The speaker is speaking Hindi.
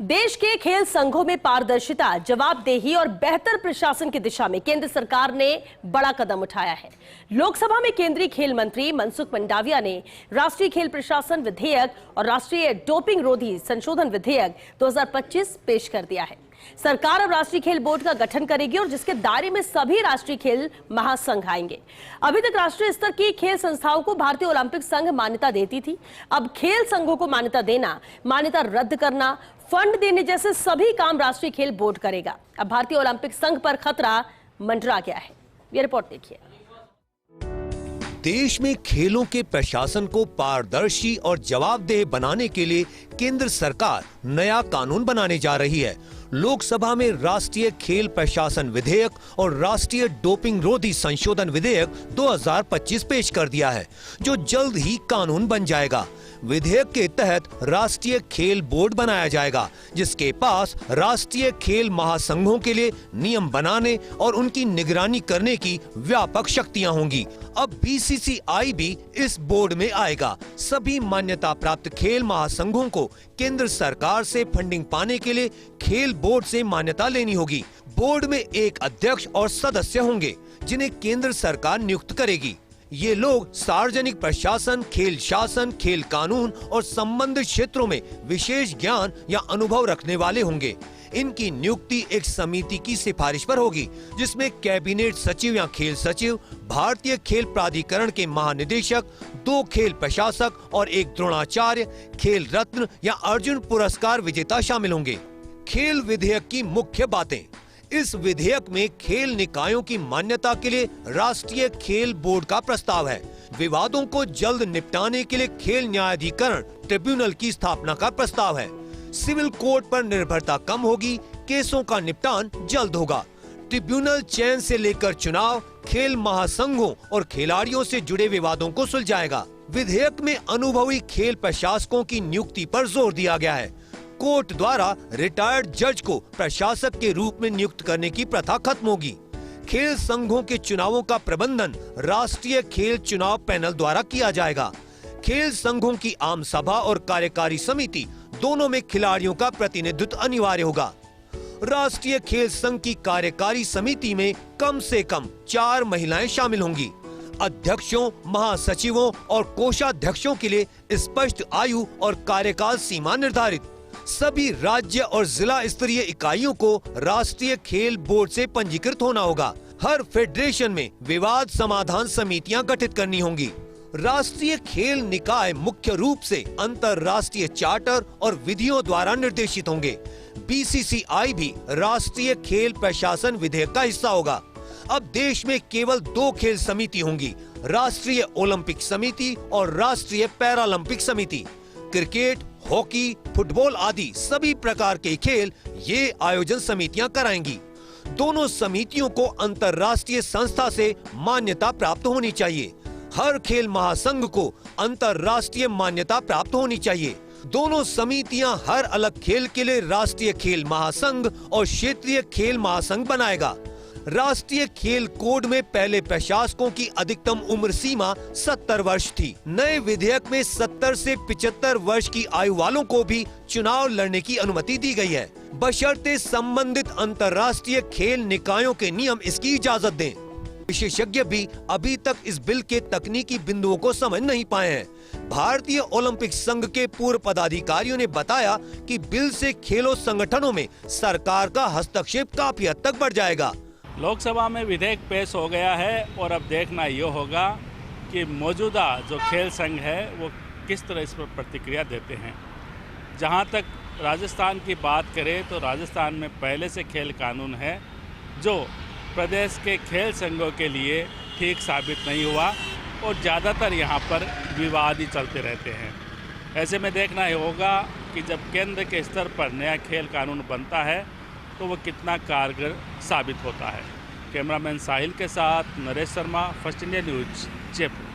देश के खेल संघों में पारदर्शिता, जवाबदेही और बेहतर प्रशासन की दिशा में केंद्र सरकार ने बड़ा कदम उठाया है। लोकसभा में केंद्रीय खेल मंत्री मनसुख मंडाविया ने राष्ट्रीय खेल प्रशासन विधेयक और राष्ट्रीय डोपिंग रोधी संशोधन विधेयक 2025 पेश कर दिया है। सरकार अब राष्ट्रीय खेल बोर्ड का गठन करेगी और जिसके दायरे में सभी राष्ट्रीय खेल महासंघ आएंगे। अभी तक राष्ट्रीय स्तर की खेल संस्थाओं को भारतीय ओलंपिक संघ मान्यता देती थी। अब खेल संघों को मान्यता देना, मान्यता रद्द करना, फंड देने जैसे सभी काम राष्ट्रीय खेल बोर्ड करेगा। अब भारतीय ओलंपिक संघ पर खतरा मंडरा गया है। ये रिपोर्ट देखिए। देश में खेलों के प्रशासन को पारदर्शी और जवाबदेह बनाने के लिए केंद्र सरकार नया कानून बनाने जा रही है। लोकसभा में राष्ट्रीय खेल प्रशासन विधेयक और राष्ट्रीय डोपिंग रोधी संशोधन विधेयक 2025 पेश कर दिया है, जो जल्द ही कानून बन जाएगा। विधेयक के तहत राष्ट्रीय खेल बोर्ड बनाया जाएगा, जिसके पास राष्ट्रीय खेल महासंघों के लिए नियम बनाने और उनकी निगरानी करने की व्यापक शक्तियां होंगी। अब बीसीसीआई भी इस बोर्ड में आएगा। सभी मान्यता प्राप्त खेल महासंघों को केंद्र सरकार से फंडिंग पाने के लिए खेल बोर्ड से मान्यता लेनी होगी। बोर्ड में एक अध्यक्ष और सदस्य होंगे, जिन्हें केंद्र सरकार नियुक्त करेगी। ये लोग सार्वजनिक प्रशासन, खेल शासन, खेल कानून और संबंधित क्षेत्रों में विशेष ज्ञान या अनुभव रखने वाले होंगे। इनकी नियुक्ति एक समिति की सिफारिश पर होगी, जिसमें कैबिनेट सचिव या खेल सचिव, भारतीय खेल प्राधिकरण के महानिदेशक, 2 खेल प्रशासक और 1 द्रोणाचार्य, खेल रत्न या अर्जुन पुरस्कार विजेता शामिल होंगे। खेल विधेयक की मुख्य बातें। इस विधेयक में खेल निकायों की मान्यता के लिए राष्ट्रीय खेल बोर्ड का प्रस्ताव है। विवादों को जल्द निपटाने के लिए खेल न्यायाधिकरण ट्रिब्यूनल की स्थापना का प्रस्ताव है। सिविल कोर्ट पर निर्भरता कम होगी, केसों का निपटान जल्द होगा। ट्रिब्यूनल चयन से लेकर चुनाव, खेल महासंघों और खिलाड़ियों से जुड़े विवादों को सुलझाएगा। विधेयक में अनुभवी खेल प्रशासकों की नियुक्ति पर जोर दिया गया है। कोर्ट द्वारा रिटायर्ड जज को प्रशासक के रूप में नियुक्त करने की प्रथा खत्म होगी। खेल संघों के चुनावों का प्रबंधन राष्ट्रीय खेल चुनाव पैनल द्वारा किया जाएगा। खेल संघों की आम सभा और कार्यकारी समिति दोनों में खिलाड़ियों का प्रतिनिधित्व अनिवार्य होगा। राष्ट्रीय खेल संघ की कार्यकारी समिति में कम से कम 4 महिलाएं शामिल होंगी। अध्यक्षों, महासचिवों और कोषाध्यक्षों के लिए स्पष्ट आयु और कार्यकाल सीमा निर्धारित। सभी राज्य और जिला स्तरीय इकाइयों को राष्ट्रीय खेल बोर्ड से पंजीकृत होना होगा। हर फेडरेशन में विवाद समाधान समितियां गठित करनी होंगी। राष्ट्रीय खेल निकाय मुख्य रूप से अंतर्राष्ट्रीय चार्टर और विधियों द्वारा निर्देशित होंगे। बीसीसीआई भी राष्ट्रीय खेल प्रशासन विधेयक का हिस्सा होगा। अब देश में केवल 2 खेल समिति होंगी, राष्ट्रीय ओलंपिक समिति और राष्ट्रीय पैरालंपिक समिति। क्रिकेट, हॉकी, फुटबॉल आदि सभी प्रकार के खेल ये आयोजन समितियां कराएंगी। दोनों समितियों को अंतर्राष्ट्रीय संस्था से मान्यता प्राप्त होनी चाहिए। हर खेल महासंघ को अंतर्राष्ट्रीय मान्यता प्राप्त होनी चाहिए। दोनों समितियां हर अलग खेल के लिए राष्ट्रीय खेल महासंघ और क्षेत्रीय खेल महासंघ बनाएगा। राष्ट्रीय खेल कोड में पहले प्रशासकों की अधिकतम उम्र सीमा 70 वर्ष थी। नए विधेयक में 70 से 75 वर्ष की आयु वालों को भी चुनाव लड़ने की अनुमति दी गई है, बशर्ते संबंधित अंतर्राष्ट्रीय खेल निकायों के नियम इसकी इजाजत दें। विशेषज्ञ भी अभी तक इस बिल के तकनीकी बिंदुओं को समझ नहीं पाए हैं। भारतीय ओलंपिक संघ के पूर्व पदाधिकारियों ने बताया कि बिल से खेलों संगठनों में सरकार का हस्तक्षेप काफी हद तक बढ़ जाएगा। लोकसभा में विधेयक पेश हो गया है और अब देखना ये होगा कि मौजूदा जो खेल संघ है वो किस तरह इस पर प्रतिक्रिया देते हैं। जहां तक राजस्थान की बात करें तो राजस्थान में पहले से खेल कानून है, जो प्रदेश के खेल संघों के लिए ठीक साबित नहीं हुआ और ज़्यादातर यहाँ पर विवाद ही चलते रहते हैं। ऐसे में देखना ये होगा कि जब केंद्र के स्तर पर नया खेल कानून बनता है तो वो कितना कारगर साबित होता है। कैमरामैन साहिल के साथ Naresh Sharma, first India news, Jaipur.